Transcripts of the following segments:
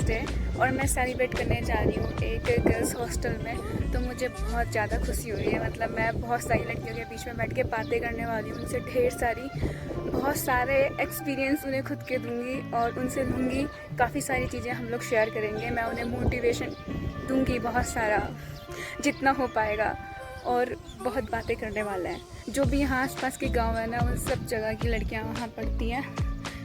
Day और मैं celebrate करने जा रही हूँ एक गर्ल्स हॉस्टल में। तो मुझे बहुत ज़्यादा खुशी हो रही है। मतलब मैं बहुत सारी लड़कियों के बीच में बैठ के बातें करने वाली हूँ, उनसे बहुत सारे एक्सपीरियंस उन्हें खुद के दूँगी और उनसे लूँगी काफ़ी सारी चीज़ें हम लोग शेयर करेंगे। मैं उन्हें मोटिवेशन दूँगी बहुत सारा, जितना हो पाएगा, और बहुत बातें करने वाला है। जो भी यहाँ आसपास के गांव है ना, उन सब जगह की लड़कियाँ वहाँ पढ़ती हैं।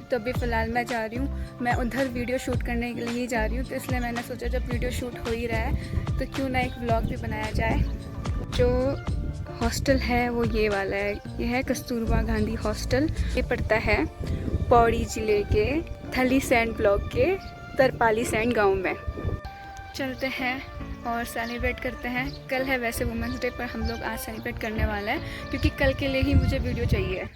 तो अभी फ़िलहाल मैं जा रही हूँ, मैं उधर वीडियो शूट करने के लिए ही जा रही हूँ। तो इसलिए मैंने सोचा जब वीडियो शूट हो ही रहा है तो क्यों ना एक व्लॉग भी बनाया जाए। जो हॉस्टल है वो ये वाला है, ये है कस्तूरबा गांधी हॉस्टल। ये पड़ता है पौड़ी ज़िले के थली सैंड ब्लॉक के तरपाली सैंड गाँव में। चलते हैं और सेलिब्रेट करते हैं। कल है वैसे वुमेंस डे, पर हम लोग आज सेलिब्रेट करने वाले हैं क्योंकि कल के लिए ही मुझे वीडियो चाहिए।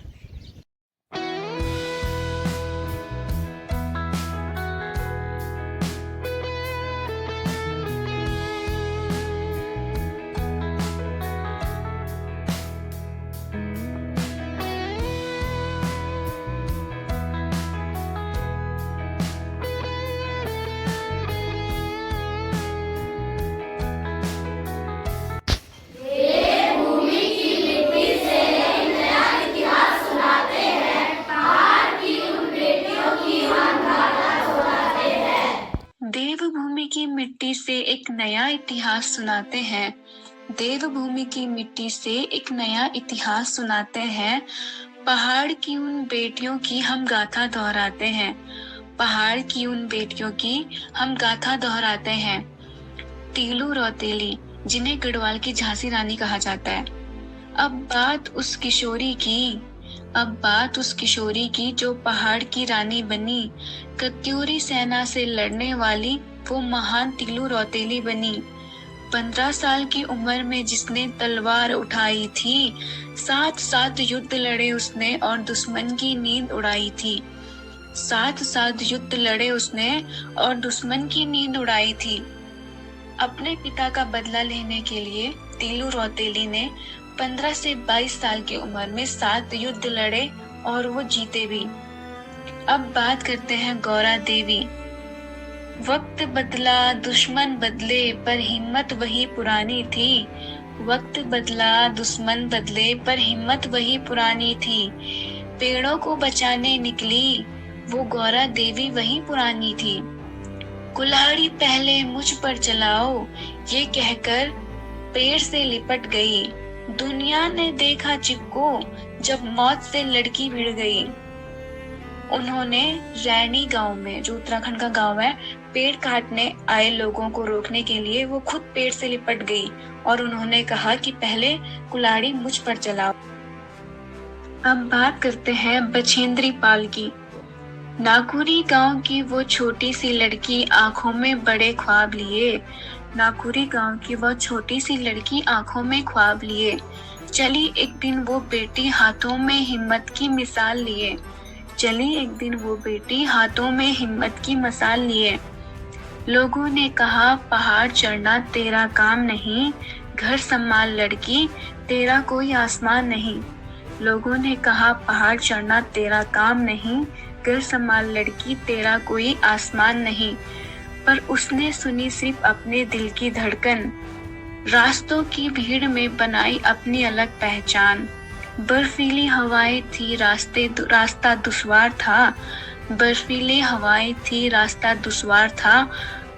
देवभूमि की मिट्टी से एक नया इतिहास सुनाते हैं। देवभूमि की मिट्टी से एक नया इतिहास सुनाते हैं। पहाड़ की उन बेटियों की हम गाथा दोहराते हैं। पहाड़ की उन बेटियों की हम गाथा दोहराते हैं। तीलू रौतेली, जिन्हें गढ़वाल की झांसी रानी कहा जाता है। अब बात उस किशोरी की, अब बात उस किशोरी की जो पहाड़ की रानी बनी। कत्यूरी सेना से लड़ने वाली वो महान तीलू रौतेली बनी। 15 साल की उम्र में जिसने तलवार उठाई थी, 7 युद्ध लड़े उसने और दुश्मन की नींद उड़ाई थी। 7 युद्ध लड़े उसने और दुश्मन की नींद उड़ाई थी। अपने पिता का बदला लेने के लिए तीलू रौतेली ने 15 से 22 साल की उम्र में 7 युद्ध लड़े और वो जीते भी। अब बात करते हैं गौरा देवी। वक्त बदला दुश्मन बदले पर हिम्मत वही पुरानी थी। वक्त बदला दुश्मन बदले पर हिम्मत वही पुरानी थी। पेड़ों को बचाने निकली वो गौरा देवी वही पुरानी थी। कुल्हाड़ी पहले मुझ पर चलाओ, ये कहकर पेड़ से लिपट गई। दुनिया ने देखा चिपको जब मौत से लड़की भिड़ गई। उन्होंने रैनी गांव में, जो उत्तराखंड का गांव है, पेड़ काटने आए लोगों को रोकने के लिए वो खुद पेड़ से लिपट गई और उन्होंने कहा कि पहले कुल्हाड़ी मुझ पर चलाओ। अब बात करते हैं बछेंद्री पाल की। नाकुरी गांव की वो छोटी सी लड़की आंखों में बड़े ख्वाब लिए। नाकुरी गांव की वो छोटी सी लड़की आंखों में ख्वाब लिए। चली एक दिन वो बेटी हाथों में हिम्मत की मिसाल लिए। चली एक दिन वो बेटी हाथों में हिम्मत की मिसाल लिए। लोगों ने कहा पहाड़ चढ़ना तेरा काम नहीं, घर संभाल लड़की तेरा कोई आसमान नहीं। लोगों ने कहा पहाड़ चढ़ना तेरा काम नहीं, घर संभाल लड़की तेरा कोई आसमान नहीं। पर उसने सुनी सिर्फ अपने दिल की धड़कन। रास्तों की भीड़ में बनाई अपनी अलग पहचान। बर्फीली हवाएं थी रास्ता दुश्वार था। बर्फीली हवाएं थी रास्ता दुश्वार था,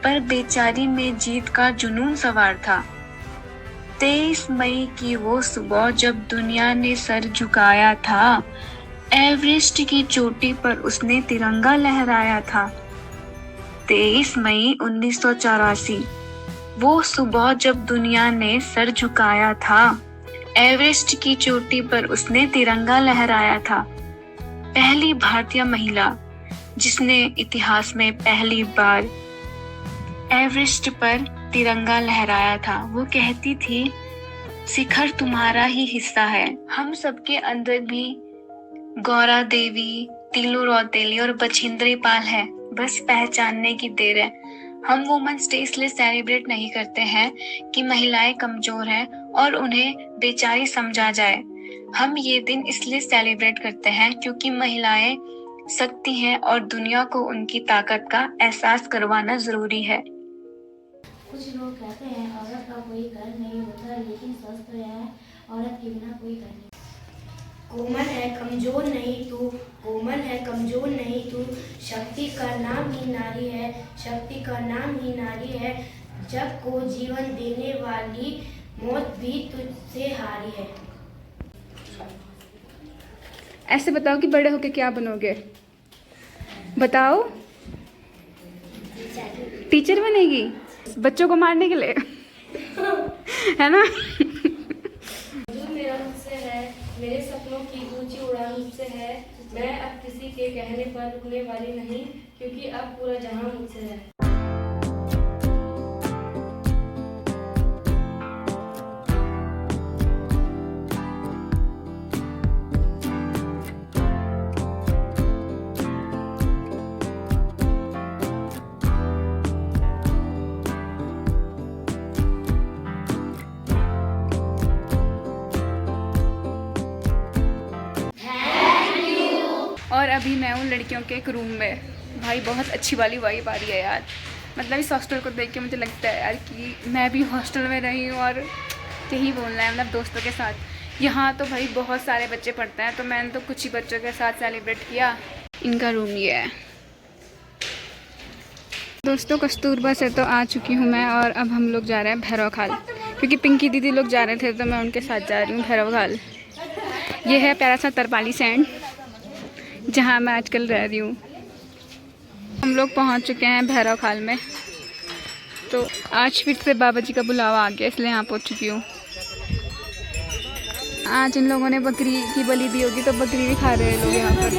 पर बेचारी में जीत का जुनून सवार था। 23 मई की वो सुबह जब दुनिया ने सर झुकाया था, एवरेस्ट की चोटी पर उसने तिरंगा लहराया था। 23 मई 1984, वो सुबह जब दुनिया ने सर झुकाया था, एवरेस्ट की चोटी पर उसने तिरंगा लहराया था। पहली भारतीय महिला जिसने इतिहास में पहली बार एवरेस्ट पर तिरंगा लहराया था। वो कहती थी शिखर तुम्हारा ही हिस्सा है। हम सबके अंदर भी गौरा देवी, तीलू रौतेली और बछेंद्री पाल है, बस पहचानने की देर है। हम वुमेन्स डे इसलिए सेलिब्रेट नहीं करते हैं कि महिलाएं कमजोर हैं और उन्हें बेचारी समझा जाए। हम ये दिन इसलिए सेलिब्रेट करते हैं क्योंकि महिलाएं सकती हैं और दुनिया को उनकी ताकत का एहसास करवाना जरूरी है। कुछ लोग कहते हैं औरत का कोई घर नहीं होता, लेकिन स्वस्थ है औरत के बिना कोई घर नहीं। कोमल है कमजोर नहीं तू, कोमल है कमजोर नहीं तू, शक्ति का नाम ही नारी है, शक्ति का नाम ही नारी है, जग को जीवन देने वाली मौत भी तुझसे हारी है। ऐसे बताओ कि बड़े होके क्या बनोगे? बताओ। टीचर बनेगी बच्चों को मारने के लिए है ना? जो मेरा मुझसे है, मेरे सपनों की ऊंची उड़ान मुझसे है, मैं अब किसी के कहने पर रुकने वाली नहीं, क्योंकि अब पूरा जहां मुझसे है। और अभी मैं हूँ लड़कियों के एक रूम में। भाई बहुत अच्छी वाली वाइब आ रही है यार। मतलब इस हॉस्टल को देख के मुझे लगता है यार कि मैं भी हॉस्टल में रही हूँ और यही बोलना है, मतलब दोस्तों के साथ। यहाँ तो भाई बहुत सारे बच्चे पढ़ते हैं, तो मैंने तो कुछ ही बच्चों के साथ सेलिब्रेट किया। इनका रूम ये है दोस्तों। कस्तूरबा से तो आ चुकी हूँ मैं और अब हम लोग जा रहे हैं भैरव खाल, क्योंकि पिंकी दीदी लोग जा रहे थे तो मैं उनके साथ जा रही हूँ भैरव खाल। ये है प्यारा सा तरपाली सैंड जहाँ मैं आजकल रह रही हूँ। हम लोग पहुँच चुके हैं भैरव खाल में। तो आज फिर से बाबा जी का बुलावा आ गया, इसलिए यहाँ पहुँच चुकी हूँ। आज इन लोगों ने बकरी की बलि दी होगी, तो बकरी भी खा रहे हैं लोग यहाँ पर।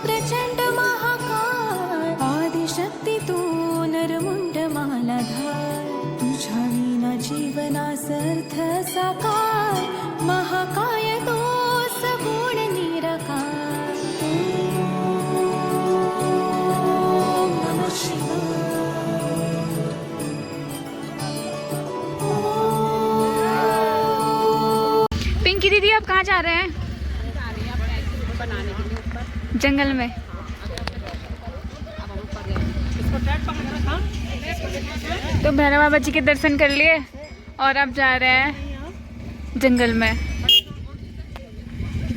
प्रचंड महाकाल आदिशक्ती तू नरमुंड मालाधार, तुझ्या विना जीवनासर्थ साकार, महाकाय तो सगुण निराकार। पिंकी दीदी आप कहाँ जा रहे हैं? जंगल में। तो भैरव बाबा जी के दर्शन कर लिए और अब जा रहे हैं जंगल में।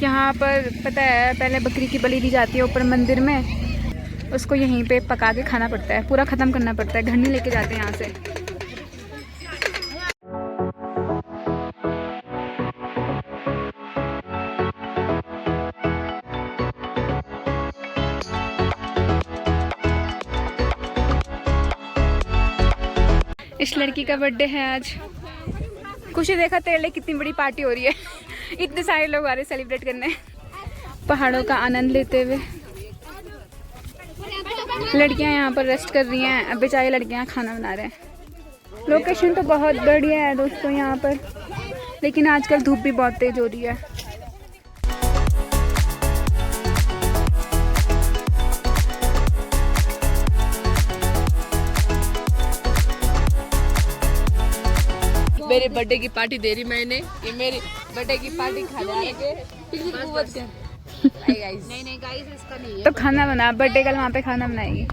यहाँ पर पता है पहले बकरी की बलि दी जाती है ऊपर मंदिर में, उसको यहीं पे पका के खाना पड़ता है, पूरा ख़त्म करना पड़ता है, घर नहीं लेके जाते हैं यहाँ से। इस लड़की का बर्थडे है आज। खुशी देखा तेरे लिए कितनी बड़ी पार्टी हो रही है इतने सारे लोग आ रहे सेलिब्रेट करने, पहाड़ों का आनंद लेते हुए। लड़कियां यहाँ पर रेस्ट कर रही हैं, अब बेचारी लड़कियां खाना बना रहे हैं। लोकेशन तो बहुत बढ़िया है दोस्तों यहाँ पर, लेकिन आजकल धूप भी बहुत तेज हो रही है। मेरे बर्थडे की पार्टी दे रही मैंने, ये मेरी बर्थडे की पार्टी खा जाएंगे। नहीं गाइस इसका नहीं है। तो खाना बना, बर्थडे कल वहाँ पे खाना बनाएगी।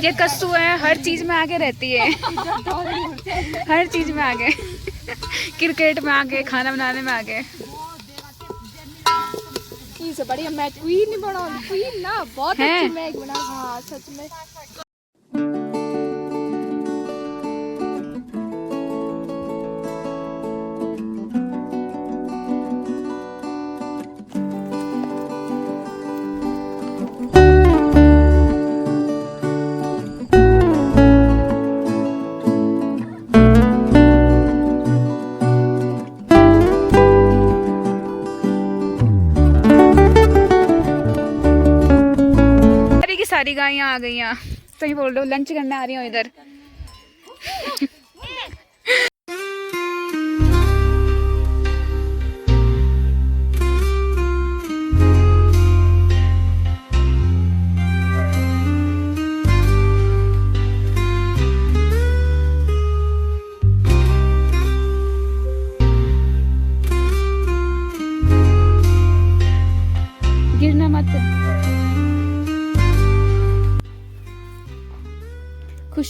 ये कस्सू है, हर चीज में आगे रहती है हर चीज में आगे क्रिकेट में आगे, खाना बनाने में आगे। से बढ़िया मैं क्वीन बना, क्वीन ना बहुत अच्छी मैग बना। हाँ सच में। सारी गायें आ गई हैं, तो ही बोल रहे हो लंच करने आ रही हूँ इधर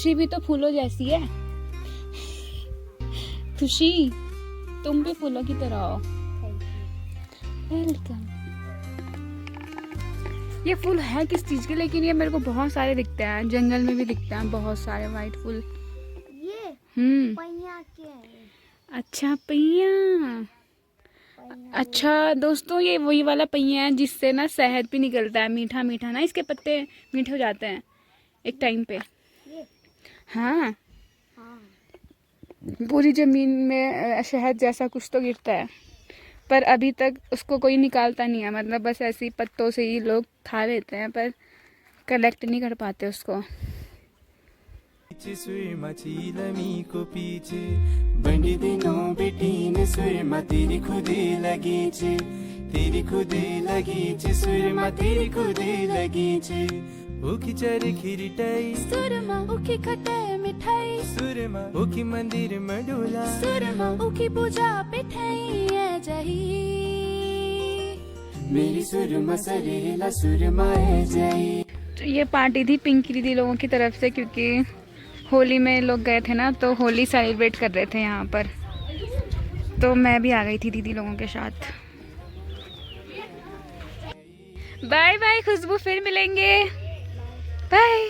खुशी भी तो फूलों जैसी है। खुशी तुम भी फूलों की तरह हो। वेलकम। ये फूल है किस चीज के, लेकिन ये मेरे को बहुत सारे दिखते हैं, जंगल में भी दिखते हैं बहुत सारे वाइट फूल। ये पैया के है। अच्छा पहिया। अच्छा दोस्तों, ये वही वाला पहिया है जिससे ना शहद भी निकलता है, मीठा मीठा ना, इसके पत्ते मीठे हो जाते हैं एक टाइम पे। हाँ, पूरी जमीन में शहद जैसा कुछ तो गिरता है, पर अभी तक उसको कोई निकालता नहीं है। मतलब बस ऐसी पत्तों से ही लोग खा लेते हैं, पर कलेक्ट नहीं कर पाते उसको। सुरमा चीलमी को पीछे बंडी दिनों बेटी ने सुरमा तेरी खुदे लगी छे, तेरी खुदे लगी छे, सुरमा तेरी खुदे लगी छे। उखी चरे खीरिटाई सुरमा उखी खटाई मिठाई, सुरमा उखी मंदिर में डोला, सुरमा उखी पूजा पिठाई है जही। मेरी सुरमा सरेला सुरमा है जाई। तो ये पार्टी थी पिंकी दीदी लोगों की तरफ से, क्योंकि होली में लोग गए थे ना, तो होली सेलिब्रेट कर रहे थे यहाँ पर, तो मैं भी आ गई थी दीदी लोगों के साथ। बाय बाय खुशबू, फिर मिलेंगे, बाय।